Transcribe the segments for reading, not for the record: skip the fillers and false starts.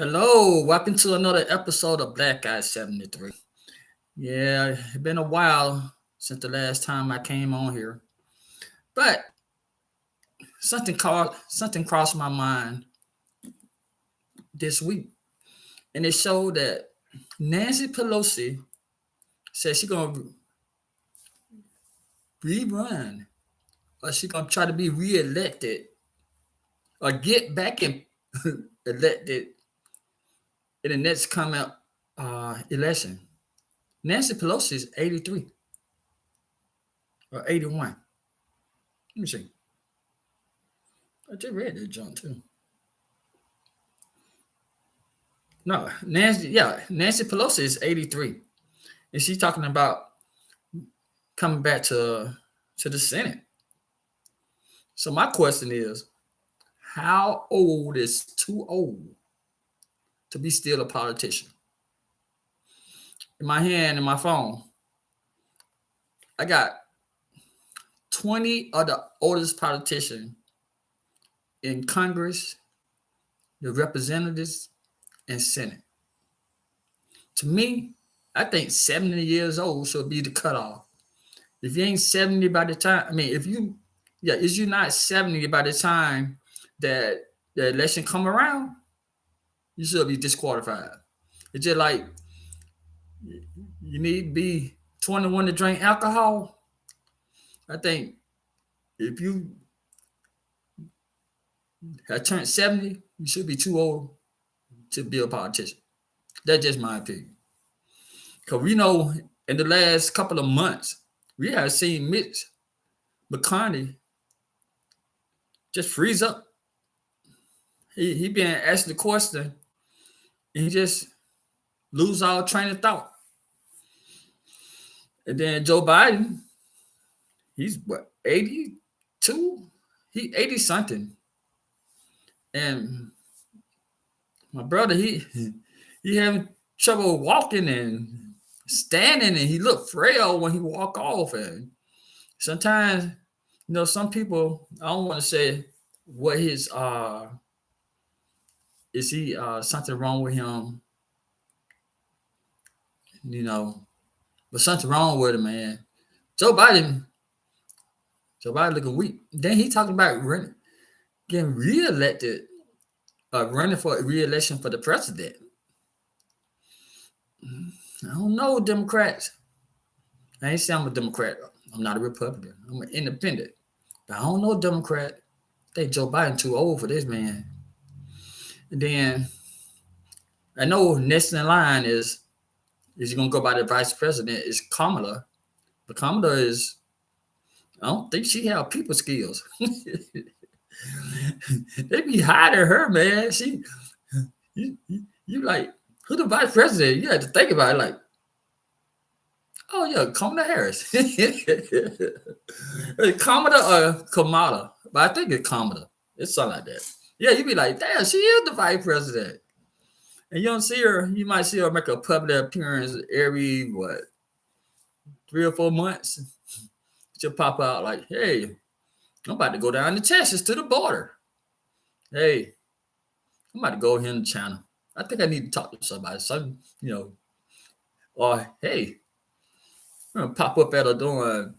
Hello, welcome to another episode of Black Guy 73. Yeah, it's been a while since the last time I came on here, but something crossed my mind this week, and it showed that Nancy Pelosi said she's gonna rerun, or she's gonna try to be reelected, or get back in elected in the next coming election. Nancy Pelosi is 83 or 81. Let me see. I just read that junk too. No, Nancy Pelosi is 83. And she's talking about coming back to the Senate. So my question is, how old is too old to be still a politician? In my hand, in my phone, I got 20 of the oldest politicians in Congress, the representatives, and Senate. To me, I think 70 years old should be the cutoff. If you ain't 70 by the time, is you not 70 by the time that the election come around, you should be disqualified. It's just like you need to be 21 to drink alcohol. I think if you have turned 70, you should be too old to be a politician. That's just my opinion. Because we know in the last couple of months, we have seen Mitch McConnell just freeze up. He been asked the question, and he just lose all train of thought. And then Joe Biden, he's what, 82? He 80 something. And my brother, he having trouble walking and standing, and he looked frail when he walk off. And sometimes, some people, I don't want to say what his is he something wrong with him, but something wrong with him, man. Joe Biden looking weak. Then he talking about getting reelected, running for re-election for the president. I don't know, Democrats. I ain't saying I'm a Democrat. I'm not a Republican. I'm an independent. But I don't know, Democrat. I think Joe Biden too old for this, man. And then I know next in line is he gonna go by the vice president is Kamala. But Kamala is, I don't think she have people skills. They be hiding her, man. You like, who the vice president? You have to think about it like, oh yeah, Kamala Harris. Kamala or Kamala. But I think it's Kamala. It's something like that. Yeah, you be like, damn, she is the vice president. And you don't see her, you might see her make a public appearance every 3 or 4 months. She'll pop out like, hey, I'm about to go down to Texas to the border. Hey, I'm about to go here in China. I think I need to talk to somebody. Or hey, I'm gonna pop up at her doing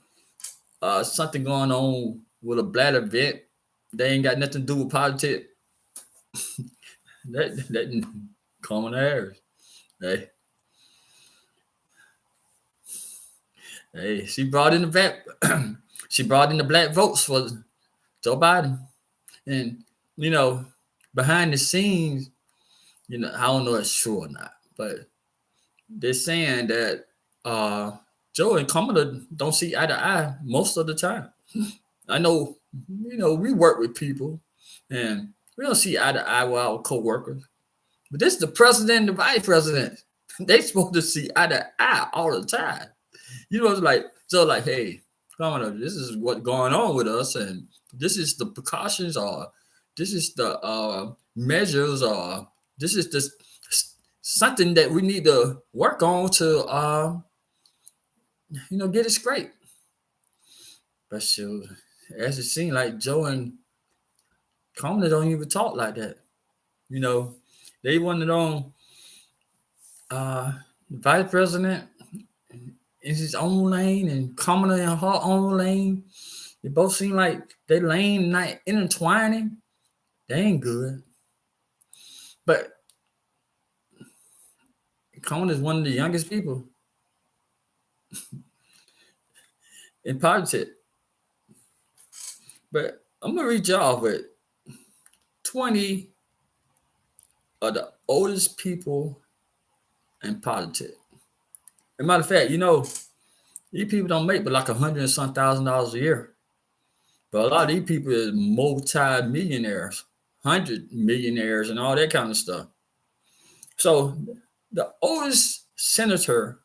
something going on with a black event. They ain't got nothing to do with politics. that common Harris. Hey. Hey, she brought in the black votes for Joe Biden. And behind the scenes, I don't know if it's true or not, but they're saying that Joe and Kamala don't see eye to eye most of the time. I know, we work with people and we don't see eye to eye with our co-workers. But this is the president and the vice president. They supposed to see eye to eye all the time. It's like, so like, hey, Kamala, this is what's going on with us, and this is the precautions, or this is the measures, or this is just something that we need to work on to get it straight. But sure, as it seems like Joe and Kamala don't even talk like that. They wanted on vice president in his own lane and Kamala in her own lane. They both seem like they lane not intertwining. They ain't good. But Kamala is one of the youngest people in politics. But I'm gonna read y'all with 20 of the oldest people in politics. As a matter of fact, these people don't make but like $100,000 a year. But a lot of these people is multi-millionaires, 100 millionaires, and all that kind of stuff. So the oldest senator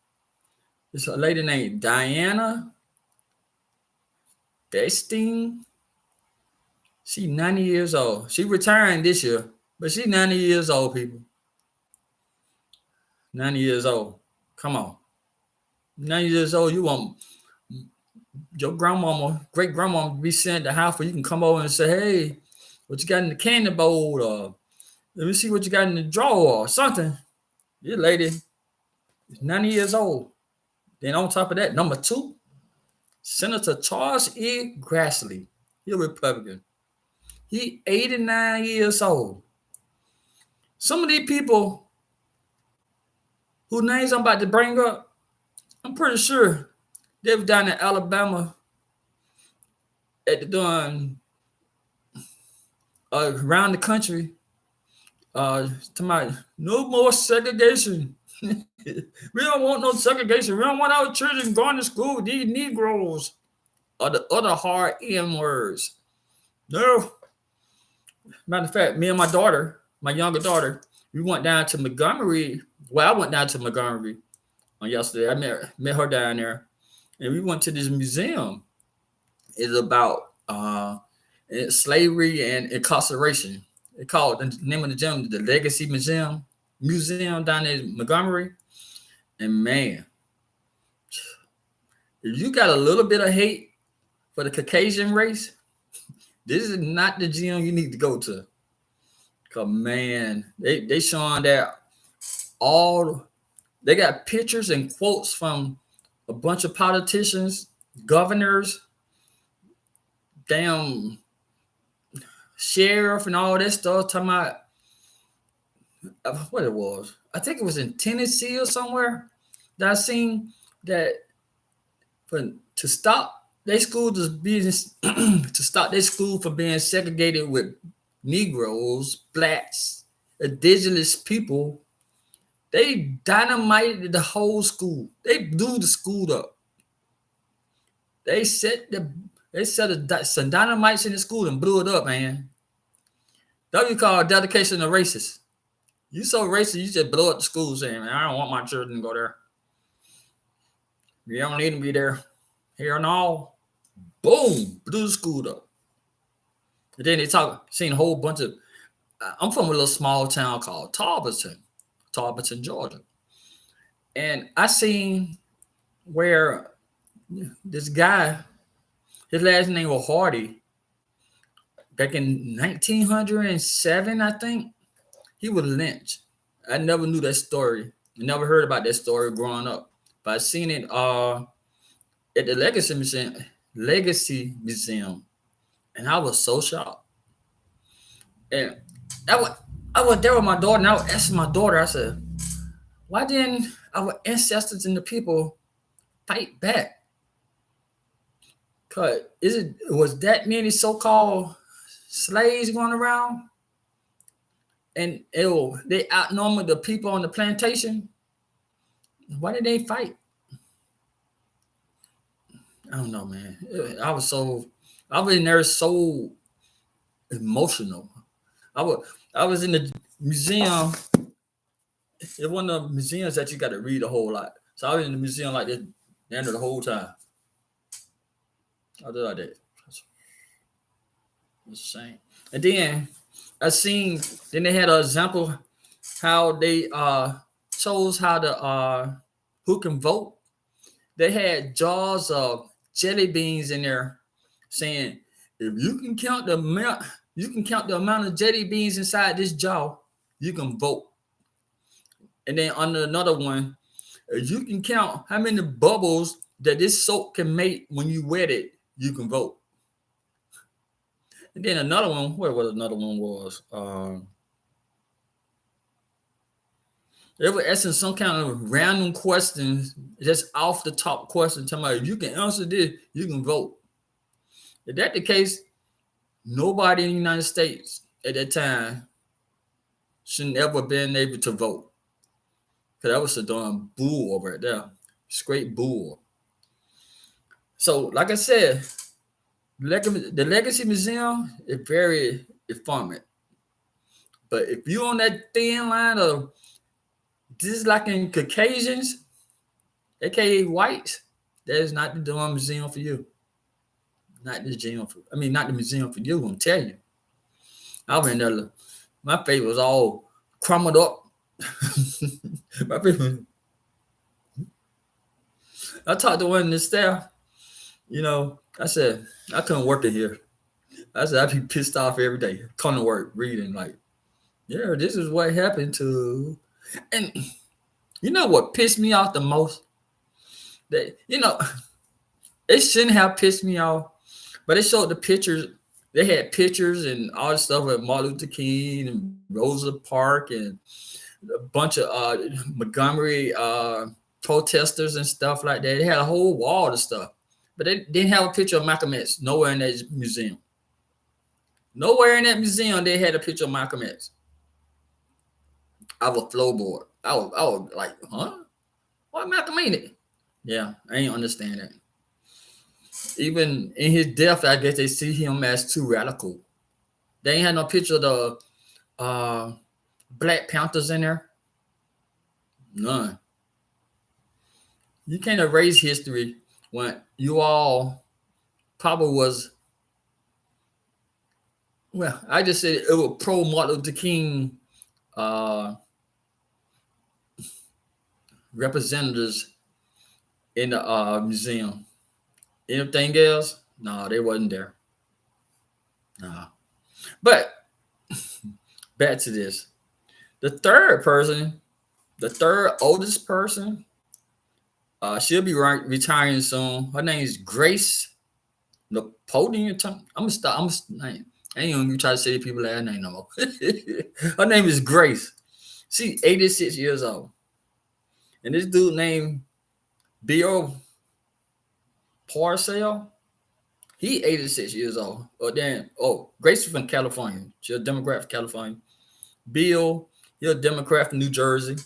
is a lady named Diana Feinstein. She's 90 years old. She retiring this year, but she's 90 years old, people. 90 years old. Come on. 90 years old, you want your grandmama, great grandmama be sent to the house where you can come over and say, hey, what you got in the candy bowl? Or let me see what you got in the drawer or something. This lady is 90 years old. Then on top of that, number 2, Senator Charles E. Grassley. He's a Republican. He 89 years old. Some of these people whose names I'm about to bring up, I'm pretty sure they were down in Alabama doing around the country, talking about no more segregation. We don't want no segregation. We don't want our children going to school with these Negroes or the other hard M words. No. Matter of fact, me and my daughter, my younger daughter, we went down to Montgomery. Well, I went down to Montgomery on yesterday. I met her down there, and we went to this museum. It's about slavery and incarceration. It called the name of the gym, the Legacy Museum down in Montgomery. And man, if you got a little bit of hate for the Caucasian race, this is not the gym you need to go to. Cause man, they showing that they got pictures and quotes from a bunch of politicians, governors, damn sheriff and all that stuff, talking about what it was. I think it was in Tennessee or somewhere that I seen that to stop their school to stop their school from being segregated with Negroes, blacks, indigenous people. They dynamited the whole school. They blew the school up. They set some dynamites in the school and blew it up, man. That what you call dedication to racist. You so racist, you just blow up the school saying, man, I don't want my children to go there. You don't need to be there. Here and all. Boom, blew the school up. And then they seen a whole bunch of, I'm from a little small town called Tarleton, Georgia. And I seen where this guy, his last name was Hardy, back in 1907, I think, he was lynched. I never knew that story. I never heard about that story growing up. But I seen it at the Legacy Museum. And I was so shocked. And I was there with my daughter, and I was asking my daughter, I said, why didn't our ancestors and the people fight back? Because was that many so-called slaves going around? And they outnumbered the people on the plantation? Why did they fight? I don't know, man. I was in there so emotional. I was in the museum. It's one of the museums that you got to read a whole lot. So I was in the museum like this the whole time. I did like that. It's the same. And then then they had an example how they chose how to who can vote. They had jars of jelly beans in there saying, if you can count the amount of jelly beans inside this jar, you can vote. And then under another one, you can count how many bubbles that this soap can make when you wet it, you can vote. And then another one, what was another one was? They were asking some kind of random questions, just off the top question, talking about if you can answer this, you can vote. If that the case, nobody in the United States at that time should never been able to vote. Because that was a darn bull over there. Straight bull. So, like I said, the Legacy Museum is very informative. But if you're on that thin line of just like in Caucasians, aka whites, that is not the darn museum for you. Not the museum for, not the museum for you, I'm gonna tell you. I went there, my face was all crumbled up. My face was, I talked to one of the staff, I said, I couldn't work in here. I said, I'd be pissed off every day, coming to work, reading, like, yeah, this is what happened to. And you know what pissed me off the most? That, it shouldn't have pissed me off, but they showed the pictures. They had pictures and all this stuff with Martin Luther King and Rosa Parks and a bunch of Montgomery protesters and stuff like that. They had a whole wall of stuff, but they didn't have a picture of Malcolm X nowhere in that museum. Nowhere in that museum they had a picture of Malcolm X. I was flowboard. I was like, huh? What Malcolm ain't it? Yeah, I ain't understand that. Even in his death, I guess they see him as too radical. They ain't had no picture of the Black Panthers in there. None. You can't erase history when you all probably was. Well, I just said it was pro Martin Luther King representatives in the museum. Anything else? No, they wasn't there. No. But back to this. The third oldest person, she'll be retiring soon. Her name is Grace Napoleon. I'm gonna stop. I ain't gonna try to say people that name no more. Her name is Grace. She's 86 years old. And this dude named Bill Parcells, he 86 years old. Grace is from California. She's a Democrat from California. Bill, he's a Democrat from New Jersey.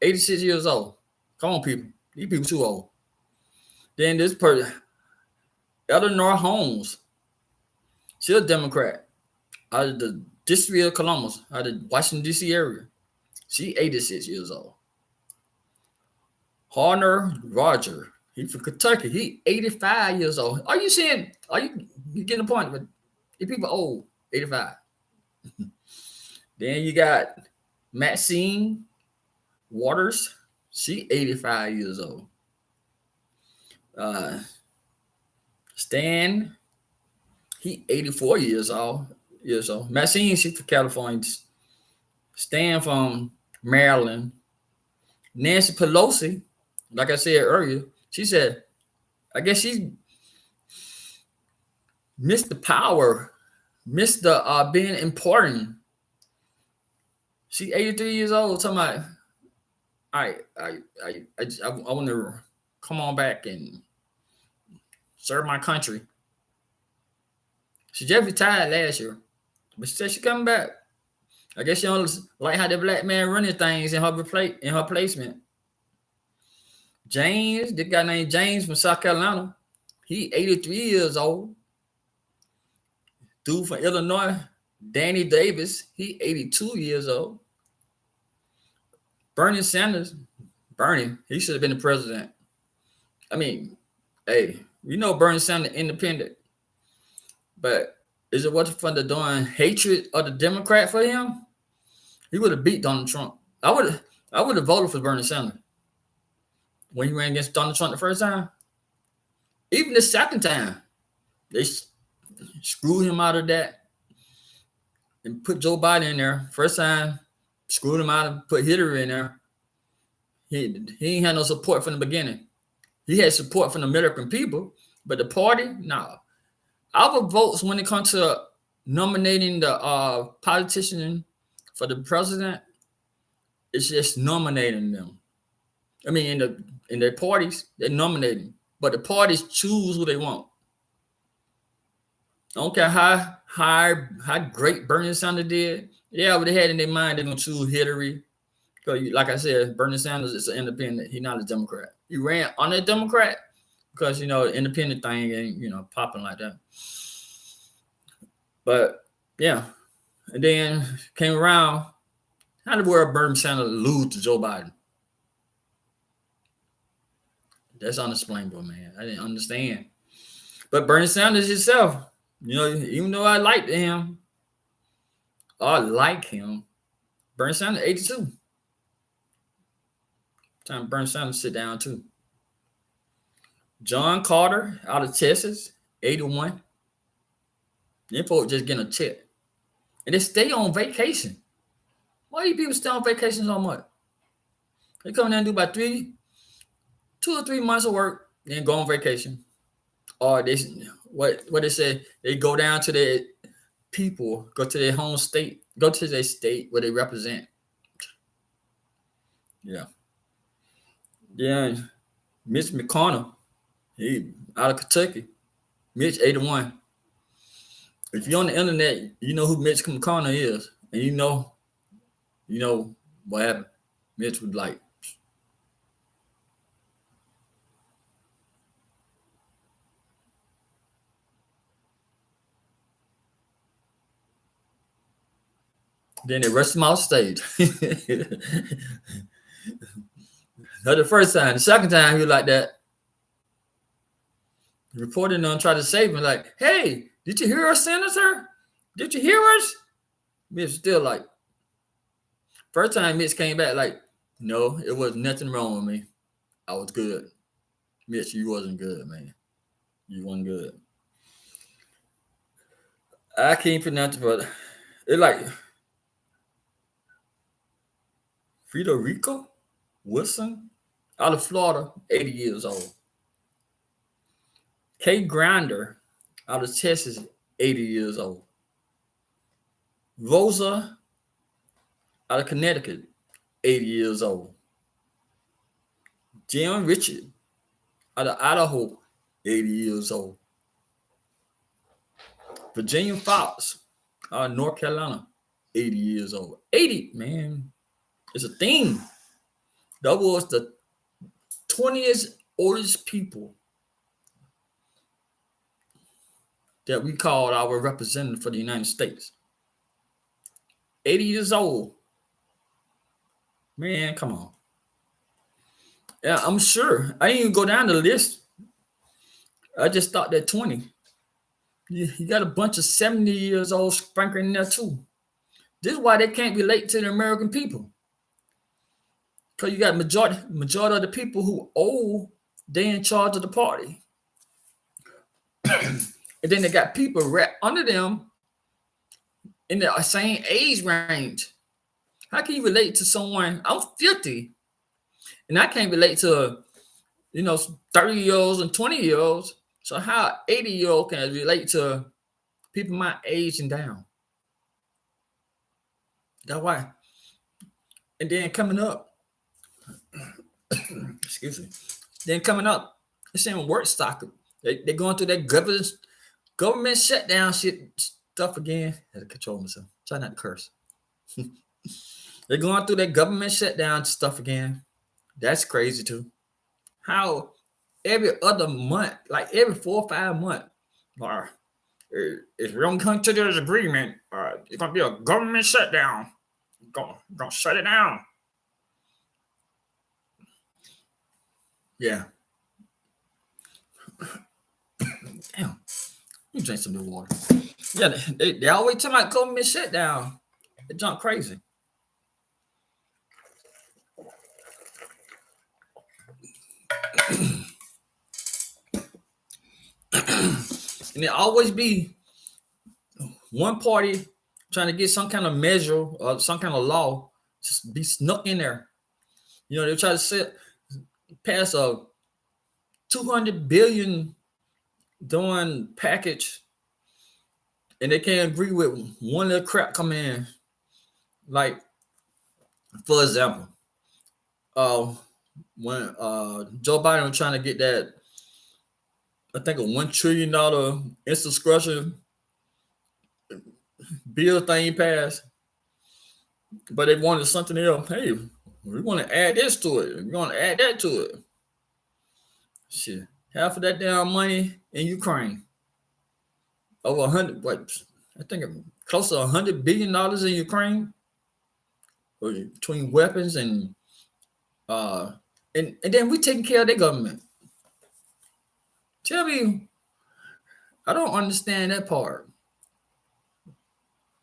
86 years old. Come on, people. These people too old. Then this person, Eleanor Holmes, she's a Democrat out of the District of Columbus, out of the Washington, D.C. area. She's 86 years old. Horner Roger, he's from Kentucky. He 85 years old. Are you getting the point? But these people old, 85. Then you got Maxine Waters. She 85 years old. Stan, he 84 years old. Maxine, she's from California. Stan from Maryland. Nancy Pelosi, like I said earlier, she said, I guess she missed the power, missed the being important. She 83 years old, talking about, I want to come on back and serve my country. She just retired last year, but she said she coming back. I guess she don't like how the black man running things in her placement. James, the guy named James from South Carolina, he 83 years old. Dude from Illinois, Danny Davis, he 82 years old. Bernie Sanders, he should have been the president. I mean, hey, Bernie Sanders independent, but is it what's for the doing hatred of the Democrat for him? He would have beat Donald Trump. I would have voted for Bernie Sanders when he ran against Donald Trump the first time. Even the second time, they screwed him out of that and put Joe Biden in there. First time, screwed him out and put Hillary in there. He ain't had no support from the beginning. He had support from the American people, but the party, no. Our votes when it comes to nominating the politician for the president, it's just nominating them. I mean, in their parties, they're nominating, but the parties choose who they want. I don't care how great Bernie Sanders did. Yeah, but they had in their mind they're gonna choose Hillary. Because, like I said, Bernie Sanders is an independent. He's not a Democrat. He ran on a Democrat because independent thing ain't popping like that. But yeah, and then came around. How did Bernie Sanders lose to Joe Biden? That's unexplainable, man. I didn't understand. But Bernie Sanders himself, even though I liked him, Bernie Sanders 82. Time Bernie Sanders sit down too. John Carter out of Texas, 81. Them folks just getting a check. And they stay on vacation. Why do you people stay on vacation so much? They come in there and do about 2 or 3 months of work, then go on vacation. Or what they say, they go down to their people, go to their home state, go to their state where they represent. Yeah. Yeah. Mitch McConnell, he out of Kentucky. Mitch 81. If you're on the internet, you know who Mitch McConnell is, and you know what happened. Mitch was like, then they rushed him off stage. Not the first time. The second time, he was like that. The reporter tried to save him, like, hey, did you hear us, Senator? Did you hear us? Mitch still like, first time Mitch came back, like, no, it was nothing wrong with me. I was good. Mitch, you wasn't good, man. You wasn't good. I can't pronounce it, but it's like Federico Wilson out of Florida, 80 years old. Kay Grinder out of Texas, 80 years old. Rosa out of Connecticut, 80 years old. Jim Richard out of Idaho, 80 years old. Virginia Fox out of North Carolina, 80 years old. 80, man, it's a thing. That was the 20th oldest people that we called our representative for the United States. 80 years old. Man, come on. Yeah, I'm sure. I didn't even go down the list. I just thought that 20. You got a bunch of 70 years old sprinkling in there too. This is why they can't relate to the American people. Because you got majority of the people who old, they in charge of the party. And then they got people right under them in the same age range. How can you relate to someone? I'm 50, and I can't relate to 30-year-olds and 20-year-olds. So how 80-year-old can relate to people my age and down? That's why. And then coming up, excuse me. Then coming up, it's saying work stock. They're going through that government shutdown stuff again. I had to control myself. Try not to curse. They're going through that government shutdown stuff again. That's crazy too. How every other month, like every 4 or 5 months, or if we don't come to this agreement, it's gonna be a government shutdown. Gonna shut it down. Yeah. Damn. You drink some new water. Yeah, they always talk about government shutdown. They jump crazy. And it always be one party trying to get some kind of measure or some kind of law just be snuck in there. You know, they try to pass a 200 billion doing package, and they can't agree with one little crap come in. Like, for example, when Joe Biden was trying to get that, I think, a $1 trillion infrastructure bill thing passed, but they wanted something else. Hey, we want to add this to it. We want to add that to it. Shit, half of that damn money in Ukraine, over 100, what, I think close to $100 billion in Ukraine, between weapons and then we taking care of their government. Tell me, I don't understand that part.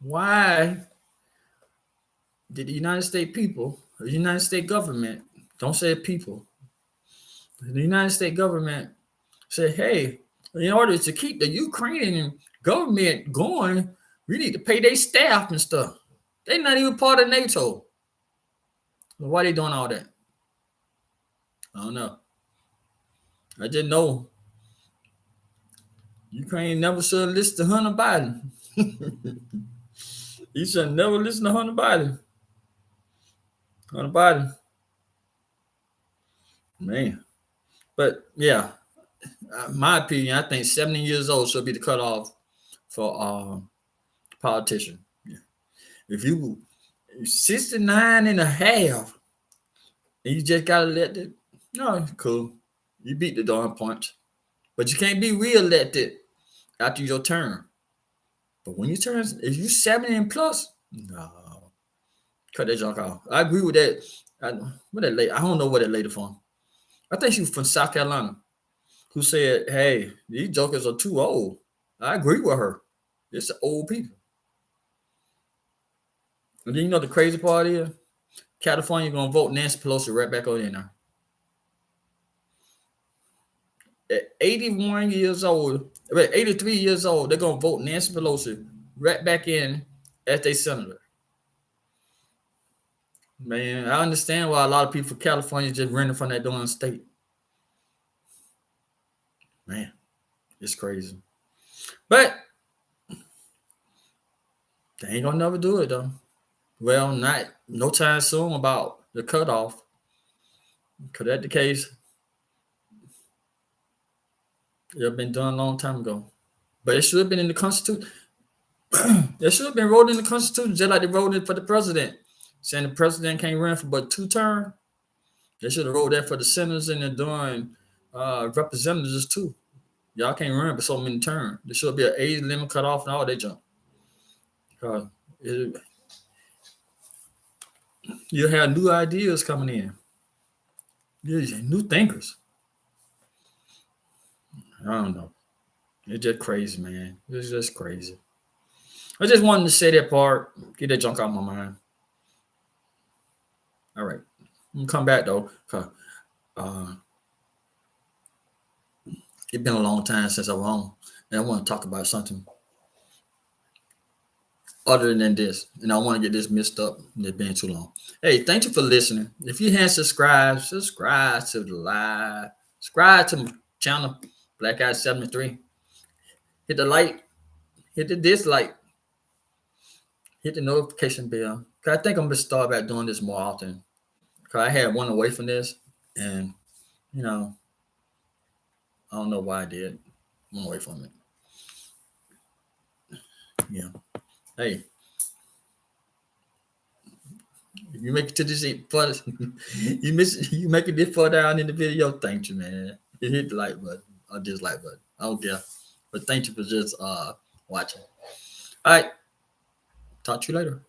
Why did the United States people, the United States government, don't say people, the United States government say, hey, in order to keep the Ukrainian government going, we need to pay their staff and stuff. They're not even part of NATO. Why they doing all that? I don't know. I just know Ukraine never should listen to Hunter Biden. You should never listen to Hunter Biden. Hunter Biden. Man. But yeah, my opinion, I think 70 years old should be the cutoff for politician. Yeah. If you 69 and a half, and you just gotta let it, no, cool. You beat the darn punch. But you can't be re-elected after your term. But when you turn, if you 70 and plus, no, cut that junk off. I agree with that. I don't know where that lady from. I think she was from South Carolina, who said, hey, these jokers are too old. I agree with her. It's old people. And then you know the crazy part is, California gonna vote Nancy Pelosi right back on in there. At 81 years old, 83 years old, they're gonna vote Nancy Pelosi right back in as their senator. Man, I understand why a lot of people from California just running from that darn state. Man, it's crazy. But they ain't gonna never do it though. Well, not no time soon about the cutoff. Because that's the case, it have been done a long time ago. But it should have been in the Constitution. It should have been wrote in the Constitution, just like they wrote it for the president, saying the president can't run for but 2 terms. They should have wrote that for the senators and the doing representatives too. Y'all can't run for so many terms. There should be an age limit cut off and all that junk. You have new ideas coming in. New thinkers. I don't know. It's just crazy, man. It's just crazy. I just wanted to say that part, get that junk out of my mind. All right. I'm gonna come back though. It's been a long time since I was on, and I want to talk about something other than this. And I want to get this mixed up. It's been too long. Hey, thank you for listening. If you haven't subscribed, subscribe to the live. Subscribe to my channel, Black Guy 73. Hit the like, hit the dislike, hit the notification bell. Cause I think I'm gonna start back doing this more often. Cause I had one away from this, and you know, I don't know why I did. I'm away from it. Yeah. Hey, if you make it to this further, you make it this far down in the video. Thank you, man. You hit the like button or dislike button. I don't care. But thank you for just watching. All right. Talk to you later.